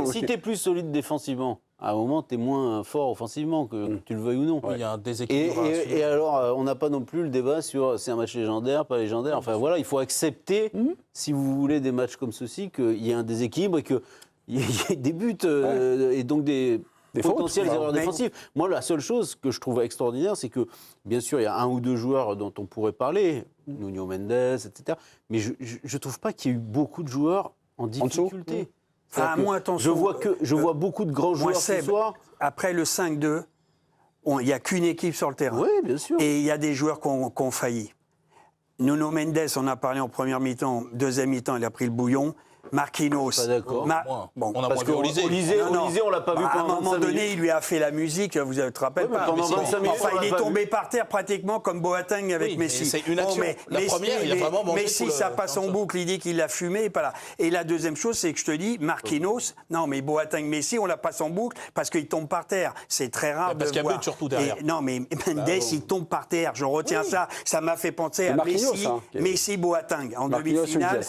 si t'es plus solide défensivement, à un moment, t'es moins fort offensivement, que tu le veuilles ou non. Il y a un déséquilibre. Et alors, on n'a pas non plus le débat sur c'est un match légendaire, pas légendaire. Enfin voilà, il faut accepter, si vous voulez des matchs comme ceci, qu'il y ait un déséquilibre et qu'il y ait des buts et donc des potentielles erreurs défensives. Moi, la seule chose que je trouve extraordinaire, c'est que, bien sûr, il y a un ou deux joueurs dont on pourrait parler, Nuno Mendes, etc. Mais je ne trouve pas qu'il y ait eu beaucoup de joueurs en difficulté. Moi, attention. Je vois beaucoup de grands joueurs ce soir. Après le 5-2, il n'y a qu'une équipe sur le terrain. Oui, bien sûr. Et il y a des joueurs qui ont failli. Nuno Mendes, on a parlé en première mi-temps. Deuxième mi-temps, il a pris le bouillon. Marquinhos. Pas d'accord. On a moins vu Olysée. Olysée, on l'a pas vu pendant 25 minutes. À un moment donné, il lui a fait la musique, vous ne te rappelez pas. Pendant 25 minutes, enfin, il est tombé par terre pratiquement comme Boateng avec Messi. C'est une action. La première, il a vraiment mangé Messi, ça passe en boucle, il dit qu'il l'a fumé, pas là. Et la deuxième chose, c'est que je te dis, Marquinhos, non, mais Boateng, Messi, on la passe en boucle parce qu'il tombe par terre. C'est très rare de voir. Parce qu'il y a but surtout derrière. Non, mais Mendes, il tombe par terre. Je retiens ça. Ça m'a fait penser à Messi, Boateng en demi-finale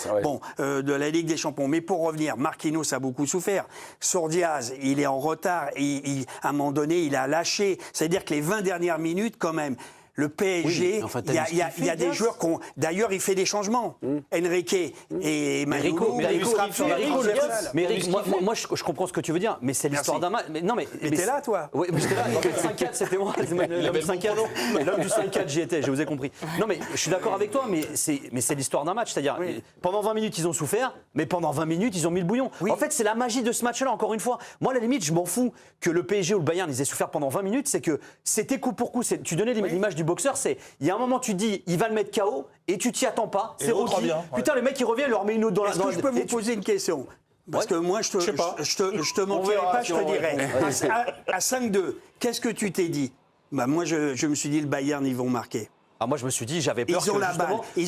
de la Ligue des Champions. Mais pour revenir, Marquinhos a beaucoup souffert. Sur Diaz, il est en retard. À un moment donné, il a lâché. C'est-à-dire que les 20 dernières minutes, quand même, le PSG, il y a des joueurs qui ont... D'ailleurs, il fait des changements. Enrique et Rico. Mais Eric, moi, je comprends ce que tu veux dire, mais c'est l'histoire d'un match. Mais t'es là, toi? Oui, j'étais là. Le 5-4, c'était moi. L'homme du 5-4, j'y étais, je vous ai compris. Non, mais je suis d'accord avec toi, mais c'est l'histoire d'un match. C'est-à-dire, pendant 20 minutes, ils ont souffert, mais pendant 20 minutes, ils ont mis le bouillon. En fait, c'est la magie de ce match-là, encore une fois. Moi, à la limite, je m'en fous que le PSG ou le Bayern, ils aient souffert pendant 20 minutes. C'est que c'était coup pour coup. Tu donnais l'image du boxeur, il y a un moment tu dis il va le mettre KO et tu t'y attends pas, c'est Rocky. Putain, le mec il revient, il leur met une autre dans la. Est-ce que je peux vous poser une question? Parce que moi je te mentirai pas, je te dirais. À 5-2, qu'est-ce que tu t'es dit? Moi je me suis dit le Bayern ils vont marquer. Moi, je me suis dit, j'avais peur ils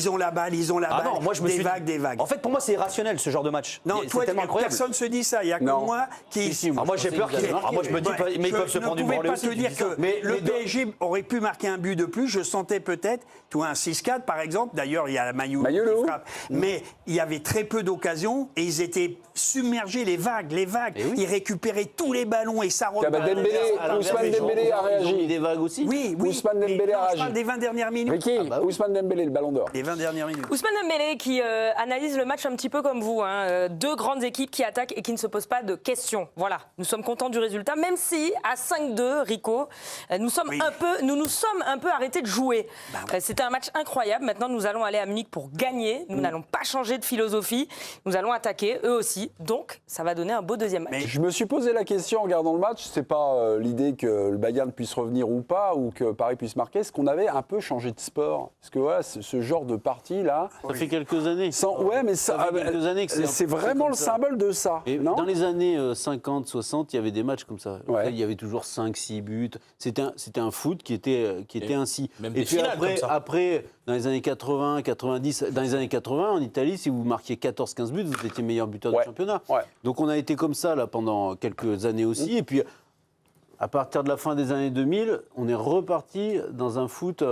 ont la balle. Non, moi, des vagues. En fait, pour moi, c'est irrationnel, ce genre de match. Non, toi, personne ne se dit ça. Il n'y a que moi qui... moi, j'ai peur qu'ils... moi, je me dis, mais ils peuvent se prendre une branlée aussi. Je ne pouvais pas te dire que le PSG aurait pu marquer un but de plus. Je sentais peut-être, un 6-4, par exemple. D'ailleurs, il y a la Mayou qui frappe. Mais il y avait très peu d'occasions et ils étaient submergés, les vagues. Ils récupéraient tous les ballons et ça repartait. Ousmane Dembélé a réagi. Des vagues aussi. Oui. Ousmane Dembélé a réagi. Je parle des 20 dernières minutes. Ousmane Dembélé, le ballon d'or. Les 20 dernières minutes. Ousmane Dembélé qui analyse le match un petit peu comme vous. Deux grandes équipes qui attaquent et qui ne se posent pas de questions. Voilà, nous sommes contents du résultat, même si à 5-2, Rico, nous nous sommes un peu arrêtés de jouer. C'était un match incroyable. Maintenant, nous allons aller à Munich pour gagner. Nous n'allons pas changer de philosophie. Nous allons attaquer, eux aussi. Donc, ça va donner un beau deuxième match. Mais je me suis posé la question en regardant le match. C'est pas l'idée que le Bayern puisse revenir ou pas, ou que Paris puisse marquer. Est-ce qu'on avait un peu changé de sport? Parce que voilà, ce genre de partie là, ça fait quelques années. Mais c'est vraiment le symbole de ça. Et non dans les années 50, 60, il y avait des matchs comme ça. Il y avait toujours 5-6 buts. C'était un foot qui était ainsi. Même et des puis finales après, dans les années 80, 90, dans les années 80, en Italie, si vous marquiez 14-15 buts, vous étiez meilleur buteur du championnat. Donc on a été comme ça là pendant quelques années aussi. Et puis à partir de la fin des années 2000, on est reparti dans un foot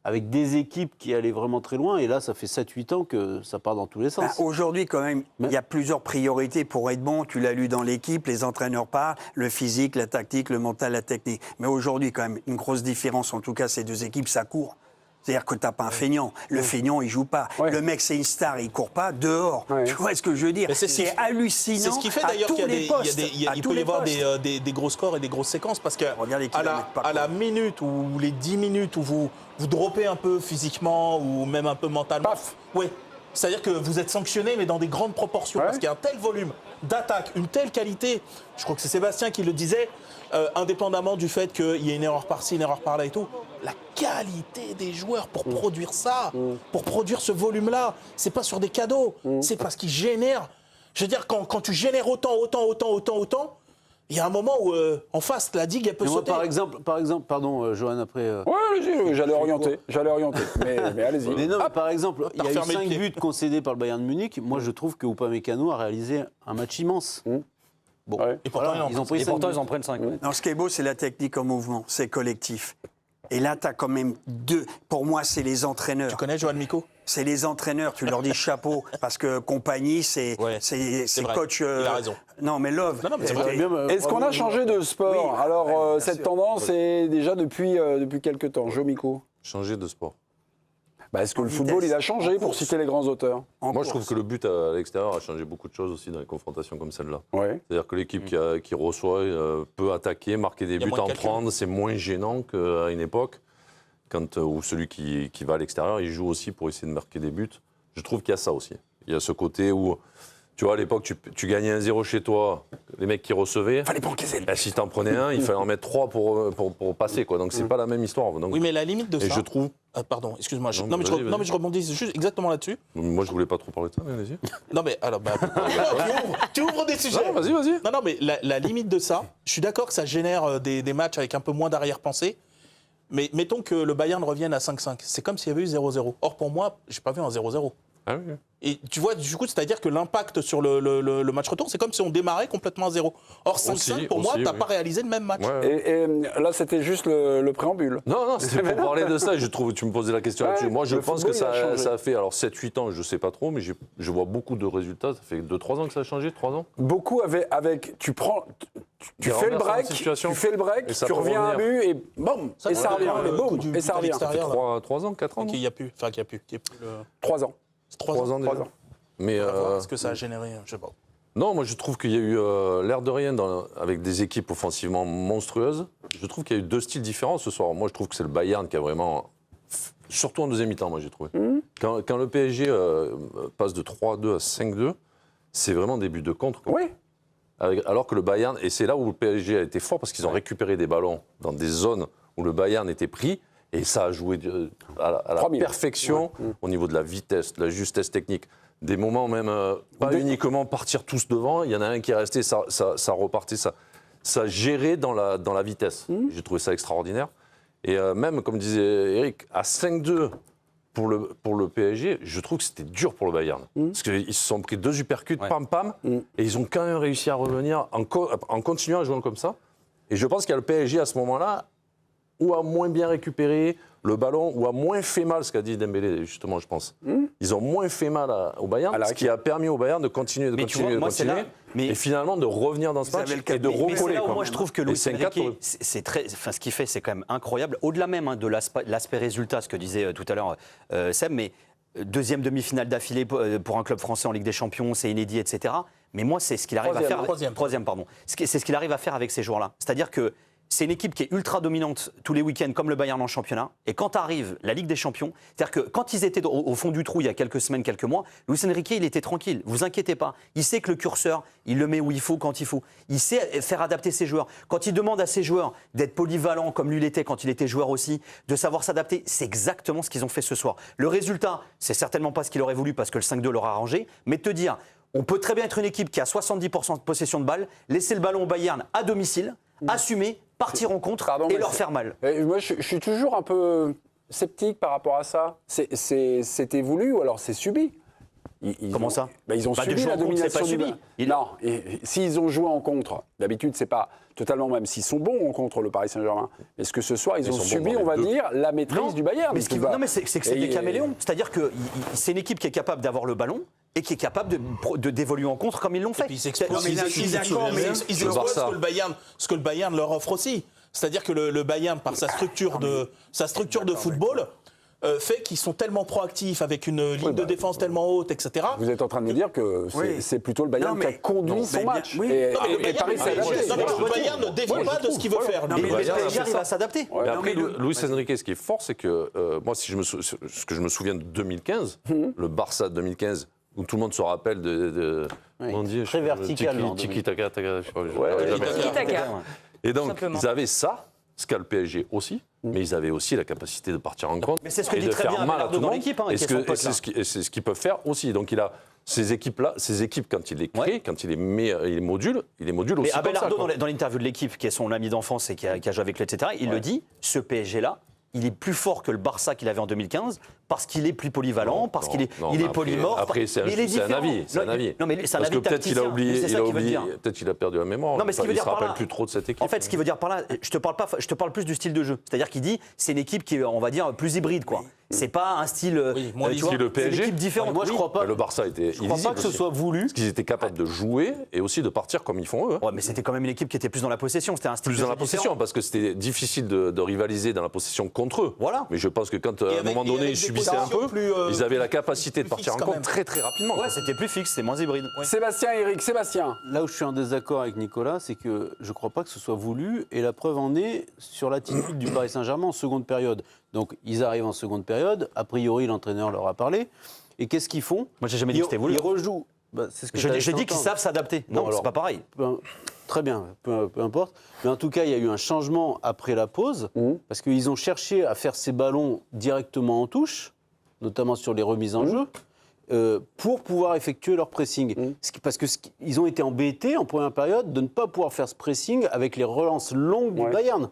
avec des équipes qui allaient vraiment très loin. Et là, ça fait 7-8 ans que ça part dans tous les sens. Aujourd'hui, quand même, il y a plusieurs priorités pour être bon. Tu l'as lu dans l'équipe, les entraîneurs parlent, le physique, la tactique, le mental, la technique. Mais aujourd'hui, quand même, une grosse différence, en tout cas, ces deux équipes, ça court. C'est-à-dire que tu n'as pas un feignant. Le feignant, il ne joue pas. Le mec, c'est une star, il ne court pas dehors. Tu vois ce que je veux dire? C'est hallucinant. C'est ce qui fait d'ailleurs qu'il peut y avoir des gros scores et des grosses séquences. Parce qu'à la minute ou les 10 minutes où vous droppez un peu physiquement ou même un peu mentalement, c'est-à-dire que vous êtes sanctionné, mais dans des grandes proportions. Parce qu'il y a un tel volume d'attaque, une telle qualité. Je crois que c'est Sébastien qui le disait, indépendamment du fait qu'il y ait une erreur par-ci, une erreur par-là et tout. La qualité des joueurs pour produire ça, pour produire ce volume-là, c'est pas sur des cadeaux, c'est parce qu'ils génèrent. Je veux dire, quand tu génères autant, il y a un moment où en face, la digue, elle peut sauter. Par exemple, pardon, Johan, après. J'allais orienter. Mais allez-y. Mais non, par exemple, il y a eu 5 buts concédés par le Bayern de Munich. Moi, je trouve que Upamecano a réalisé un match immense. Bon, et pourtant, ils en prennent 5. Non, ce qui est beau, c'est la technique en mouvement, c'est collectif. Et là, tu as quand même deux. Pour moi, c'est les entraîneurs. Tu connais Johan Miko? c'est les entraîneurs, tu leur dis chapeau, parce que Compagnie, c'est coach. Il a raison. Non, mais Love. Non, mais c'est vrai. Est-ce qu'on a changé de sport? Oui, Alors, bien cette sûr. tendance est déjà depuis quelques temps. Jomiko. Changer de sport. Est-ce que le vitesse, football, il a changé, en pour course. citer les grands auteurs? Moi, je trouve que le but à l'extérieur a changé beaucoup de choses aussi dans les confrontations comme celle-là. Ouais. C'est-à-dire que l'équipe qui reçoit peut attaquer, marquer des y a buts, moins de en calcul. prendre. C'est moins gênant qu'à une époque où celui qui va à l'extérieur, il joue aussi pour essayer de marquer des buts. Je trouve qu'il y a ça aussi. Il y a ce côté où, tu vois, à l'époque, tu gagnais 1-0 chez toi, les mecs qui recevaient. Fallait pas encaisser. Si t'en prenais un, il fallait en mettre 3 pour passer, quoi. Donc, c'est pas la même histoire. Donc, Oui, mais la limite de et ça. je trouve. Pardon, excuse-moi. Non, Non, mais vas-y, non, mais je rebondis juste exactement là-dessus. Moi, je voulais pas trop parler de ça, mais vas-y. Non, mais alors, tu ouvres des sujets. Non, vas-y, vas-y. Non, mais la limite de ça, je suis d'accord que ça génère des matchs avec un peu moins d'arrière-pensée. Mais mettons que le Bayern revienne à 5-5. C'est comme s'il y avait eu 0-0. Or, pour moi, j'ai pas vu un 0-0. Ah oui. Et tu vois, du coup, c'est-à-dire que l'impact sur le match retour, c'est comme si on démarrait complètement à 0. Or, 5-5, pour moi, aussi, t'as oui. pas réalisé le même match. Ouais. Et là, c'était juste le préambule. Non, c'était pour parler de ça. Et je trouve, tu me posais la question Ouais, là-dessus. Moi, je le pense que football, il a changé. ça a fait alors 7-8 ans, je sais pas trop, mais je vois beaucoup de résultats. Ça fait 2-3 ans que ça a changé, 3 ans. Beaucoup avec tu prends, tu Des fais le renversements de break, situation. tu fais le break, Et ça tu peut reviens à un revenir. but et boum, et ça revient, et boum, et ça revient. Ça fait 3 ans, 4 ans. Qu'il non n'y a plus. Enfin, qu'il n'y a plus. 3 ans. C'est 3 3 ans. ans déjà. 3 ans. Mais Est-ce que ça a généré, je sais pas. non, moi je trouve qu'il y a eu l'air de rien avec des équipes offensivement monstrueuses. Je trouve qu'il y a eu 2 styles différents ce soir. Moi je trouve que c'est le Bayern qui a vraiment, surtout en deuxième mi-temps, moi j'ai trouvé. Quand le PSG passe de 3-2 à 5-2, c'est vraiment des buts de contre. quoi. Oui. Alors que le Bayern, et c'est là où le PSG a été fort parce qu'ils ont récupéré des ballons dans des zones où le Bayern était pris. Et ça a joué à la 3000. perfection au niveau de la vitesse, de la justesse technique. Des moments même, pas uniquement partir tous devant, il y en a un qui est resté, ça repartait, ça gérait dans la vitesse. J'ai trouvé ça extraordinaire. Et même, comme disait Eric, à 5-2 pour le PSG, je trouve que c'était dur pour le Bayern. Parce qu'ils se sont pris 2 uppercuts, pam, pam, et ils ont quand même réussi à revenir en continuant à jouer comme ça. Et je pense qu'il y a le PSG à ce moment-là, ou a moins bien récupéré le ballon, ou a moins fait mal, ce qu'a dit Dembélé, justement, je pense. Ils ont moins fait mal au Bayern, ce qui a permis au Bayern de continuer, et finalement de revenir dans ce match et de Mais c'est recoller. là où moi je trouve que Luis 5-4, Enrique, ce qu'il fait, c'est quand même incroyable. Au-delà même de l'aspect résultat, ce que disait tout à l'heure Seb, mais deuxième demi-finale d'affilée pour un club français en Ligue des Champions, c'est inédit, etc. Mais moi, c'est ce qu'il arrive à faire. Troisième, pardon. C'est ce qu'il arrive à faire avec ces joueurs-là. C'est-à-dire que c'est une équipe qui est ultra dominante tous les week-ends, comme le Bayern en championnat. Et quand arrive la Ligue des Champions, c'est-à-dire que quand ils étaient au fond du trou il y a quelques semaines, quelques mois, Luis Enrique, il était tranquille. Vous inquiétez pas. Il sait que le curseur, il le met où il faut, quand il faut. Il sait faire adapter ses joueurs. Quand il demande à ses joueurs d'être polyvalents, comme lui l'était quand il était joueur aussi, de savoir s'adapter, c'est exactement ce qu'ils ont fait ce soir. Le résultat, c'est certainement pas ce qu'il aurait voulu parce que le 5-2 l'aura arrangé, mais te dire, on peut très bien être une équipe qui a 70% de possession de balle, laisser le ballon au Bayern à domicile, assumer, partir en contre et leur faire mal. Moi, je suis toujours un peu sceptique par rapport à ça. C'était voulu ou alors c'est subi? Comment ça? Ils ont de subi jouer la en contre, domination c'est pas du subi. Non, s'ils ont joué en contre, d'habitude, c'est pas totalement, même s'ils sont bons en contre, le Paris Saint-Germain. Est-ce que ce soir, ils ont sont subi, bons dans on va les deux. dire, la maîtrise du Bayern? Non, mais c'est que c'est des caméléons. C'est-à-dire que c'est une équipe qui est capable d'avoir le ballon et qui est capable d'évoluer en contre comme ils l'ont fait. Et puis ils exploitent ce que le Bayern leur offre aussi. C'est-à-dire que le Bayern, par sa structure de football, fait qu'ils sont tellement proactifs avec une ligne de défense tellement haute, etc. Vous êtes en train de me dire que c'est plutôt le Bayern qui a conduit son match. Et Paris s'est adapté. Le Bayern ne défend pas de ce qu'il veut faire. Mais le PSG arrive à s'adapter. Mais après, Luis Enrique, ce qui est fort, c'est que moi, ce que je me souviens de 2015, le Barça de 2015, où tout le monde se rappelle de on dit, très vertical. Tiki-taka. Tiki-taka. Et donc, Simplement. ils avaient ça, ce qu'a le PSG aussi, mais ils avaient aussi la capacité de partir en contre. Mais c'est ce que et dit de très faire bien mal à Abelardo tout le dans monde. l'équipe, hein, Et qui est son pote, là. c'est ce qu'ils peuvent faire aussi. Donc, il a ces équipes-là, ces équipes, quand il les crée, quand il les met, il les module aussi. Mais Abelardo, comme ça, dans l'interview de l'équipe, qui est son ami d'enfance et qui a joué avec lui, etc., il le dit, ce PSG-là, il est plus fort que le Barça qu'il avait en 2015 parce qu'il est plus polyvalent, parce qu'il est, il est polymorphe. Après, c'est un avis. Non, mais c'est un avis tacticien. Peut-être qu'il a oublié, peut-être qu'il a perdu la mémoire. Non, mais ce qui veut il ne dire se rappelle par là, plus trop de cette équipe. En fait, ce qui veut dire par là, je te parle plus du style de jeu. C'est-à-dire qu'il dit, c'est une équipe qui est, on va dire, plus hybride, quoi. C'est pas un style. Moins le PSG. C'est une équipe différente. Moi, je crois pas. Le Barça était. Je crois pas que ce soit voulu. Parce qu'ils étaient capables de jouer et aussi de partir comme ils font eux. Ouais, mais c'était quand même une équipe qui était plus dans la possession. C'était un style plus dans la possession, parce que c'était difficile de rivaliser dans la possession contre eux. Voilà. Mais je pense que quand à un moment donné ils subissaient un peu, ils avaient la capacité de partir en compte très très rapidement. Ouais, c'était plus fixe, c'était moins hybride. Ouais. Sébastien, Eric, Sébastien. Là où je suis en désaccord avec Nicolas, c'est que je ne crois pas que ce soit voulu, et la preuve en est sur l'attitude du Paris Saint-Germain en seconde période. Donc ils arrivent en seconde période, a priori l'entraîneur leur a parlé, et qu'est-ce qu'ils font? Moi j'ai jamais dit que c'était voulu. Ils rejouent. Bah, c'est ce que j'ai dit qu'ils savent s'adapter. Non, c'est pas pareil. Très bien, peu importe. Mais en tout cas, il y a eu un changement après la pause, parce qu'ils ont cherché à faire ces ballons directement en touche, notamment sur les remises en jeu, pour pouvoir effectuer leur pressing. Parce qu'ils ont été embêtés en première période de ne pas pouvoir faire ce pressing avec les relances longues du Bayern.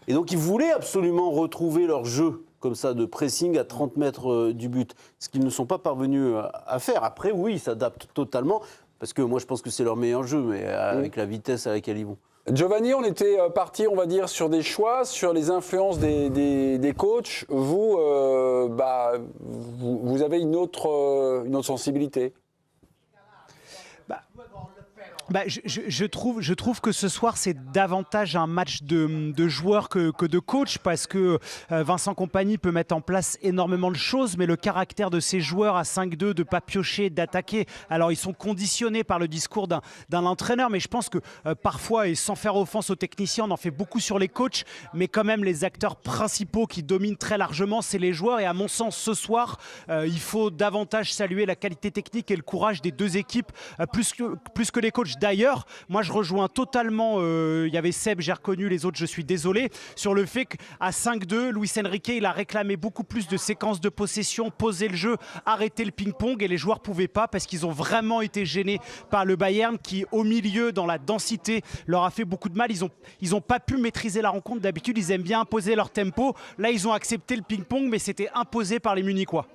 Et donc, ils voulaient absolument retrouver leur jeu comme ça, de pressing à 30 mètres du but, ce qu'ils ne sont pas parvenus à faire. Après, oui, ils s'adaptent totalement, parce que moi, je pense que c'est leur meilleur jeu, mais avec la vitesse à laquelle ils vont. Giovanni, on était parti, on va dire, sur des choix, sur les influences des coachs. Vous, vous avez une autre sensibilité. Je trouve que ce soir, c'est davantage un match de joueurs que de coach, parce que Vincent Kompany peut mettre en place énormément de choses, mais le caractère de ces joueurs à 5-2, de ne pas piocher, d'attaquer, alors ils sont conditionnés par le discours d'un entraîneur, mais je pense que parfois, et sans faire offense aux techniciens, on en fait beaucoup sur les coachs, mais quand même les acteurs principaux qui dominent très largement, c'est les joueurs, et à mon sens, ce soir, il faut davantage saluer la qualité technique et le courage des deux équipes, plus que les coachs. D'ailleurs, moi je rejoins totalement, il y avait Seb, j'ai reconnu, les autres je suis désolé, sur le fait qu'à 5-2, Luis Enrique il a réclamé beaucoup plus de séquences de possession, poser le jeu, arrêter le ping-pong, et les joueurs ne pouvaient pas parce qu'ils ont vraiment été gênés par le Bayern qui, au milieu, dans la densité, leur a fait beaucoup de mal. Ils ont pas pu maîtriser la rencontre. D'habitude, ils aiment bien imposer leur tempo. Là, ils ont accepté le ping-pong, mais c'était imposé par les Munichois.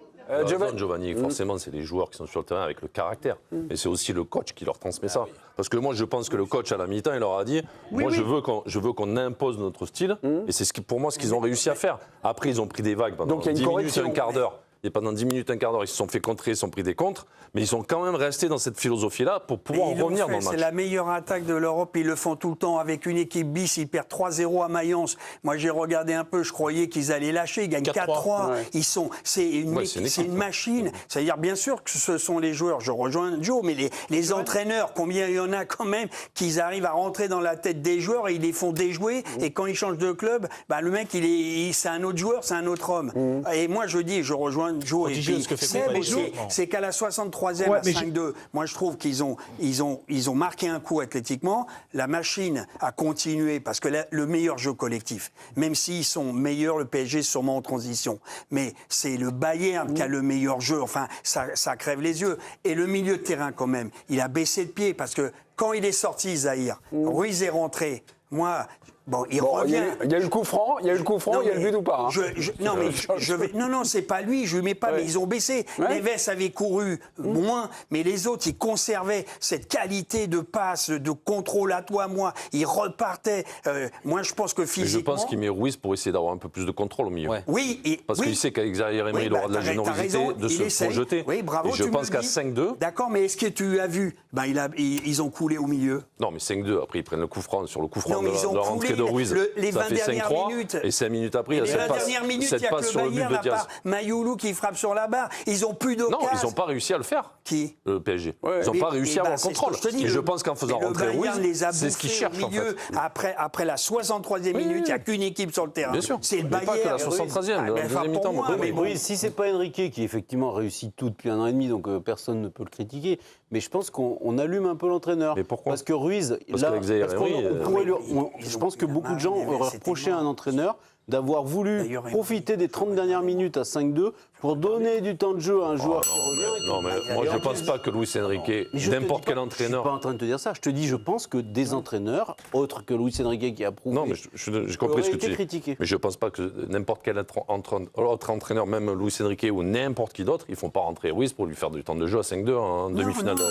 Giovanni, forcément, c'est les joueurs qui sont sur le terrain avec le caractère. Mais c'est aussi le coach qui leur transmet ça. Parce que moi, je pense que le coach, à la mi-temps, il leur a dit je veux qu'on impose notre style. Et c'est pour moi ce qu'ils ont réussi à faire. Après, ils ont pris des vagues pendant 10 minutes, un quart d'heure. Et pendant 10 minutes, un quart d'heure, ils se sont fait contrer, ils se sont pris des contres. Mais ils sont quand même restés dans cette philosophie-là pour pouvoir revenir dans le match. C'est la meilleure attaque de l'Europe. Ils le font tout le temps avec une équipe bis. Ils perdent 3-0 à Mayence. Moi, j'ai regardé un peu. Je croyais qu'ils allaient lâcher. Ils gagnent 4-3. Ouais. C'est une machine. C'est-à-dire, bien sûr que ce sont les joueurs. Je rejoins Joe, mais les entraîneurs, combien il y en a quand même qu'ils arrivent à rentrer dans la tête des joueurs et ils les font déjouer. Et quand ils changent de club, le mec, c'est un autre joueur, c'est un autre homme. Et moi, je rejoins Joe et puis c'est qu'à la 63e à 5-2, moi je trouve qu'ils ont marqué un coup athlétiquement. La machine a continué parce que le meilleur jeu collectif, même s'ils sont meilleurs, le PSG sûrement en transition, mais c'est le Bayern qui a le meilleur jeu. Enfin, ça crève les yeux. Et le milieu de terrain quand même, il a baissé de pied parce que quand il est sorti, Zahir, Ruiz est rentré. Moi, il revient. Il y a eu le coup franc, il y a le but ou pas. Non, c'est pas lui, je lui mets pas, mais ils ont baissé. Ouais. Neves avait couru moins, mais les autres, ils conservaient cette qualité de passe, de contrôle à toi, moi. Ils repartaient. Moi, je pense que physiquement. Mais je pense qu'il met Ruiz pour essayer d'avoir un peu plus de contrôle au milieu. Ouais. Oui. Parce qu'il sait qu'avec Zaïre Emery, il aura de la générosité de se projeter. Oui, bravo. Et je pense qu'à 5-2. D'accord, mais est-ce que tu as vu ils ont coulé au milieu. Non, mais 5-2, après, ils prennent le coup franc sur le coup franc de la rentrée de Ruiz. Les 20 dernières minutes. Et 5 minutes après, il y a cette passe. Il y a que le Bayern, à part Mayoulou qui frappe sur la barre. Ils n'ont plus d'occasion. Non, ils n'ont pas réussi à le faire. Qui ? Le PSG. Ils n'ont pas réussi à avoir le contrôle. Et je pense qu'en faisant rentrer Ruiz, c'est ce qu'ils cherchent en fait. Après la 63e minute, il n'y a qu'une équipe sur le terrain. Bien sûr. C'est le Bayern. Pas que la 73e, la deuxième mi-temps. Mais si c'est pas Enrique qui effectivement réussit tout depuis 1 an et demi, donc personne ne peut le critiquer. Mais je pense qu'on allume un peu l'entraîneur. Mais pourquoi ? Parce que Ruiz, je pense que beaucoup de gens auraient reproché à un entraîneur d'avoir voulu profiter des 30 dernières minutes à 5-2 pour donner du temps de jeu à un joueur qui revient. Non, mais moi, je ne pense pas que Luis Enrique, n'importe quel entraîneur... Je ne suis pas en train de te dire ça. Je te dis, je pense que des entraîneurs, autres que Luis Enrique qui a prouvé... Non, mais j'ai compris ce que tu dis. Critiqué. Mais je ne pense pas que n'importe quel autre entraîneur, même Luis Enrique ou n'importe qui d'autre, ils ne font pas rentrer Ruiz pour lui faire du temps de jeu à 5-2 en demi-finale.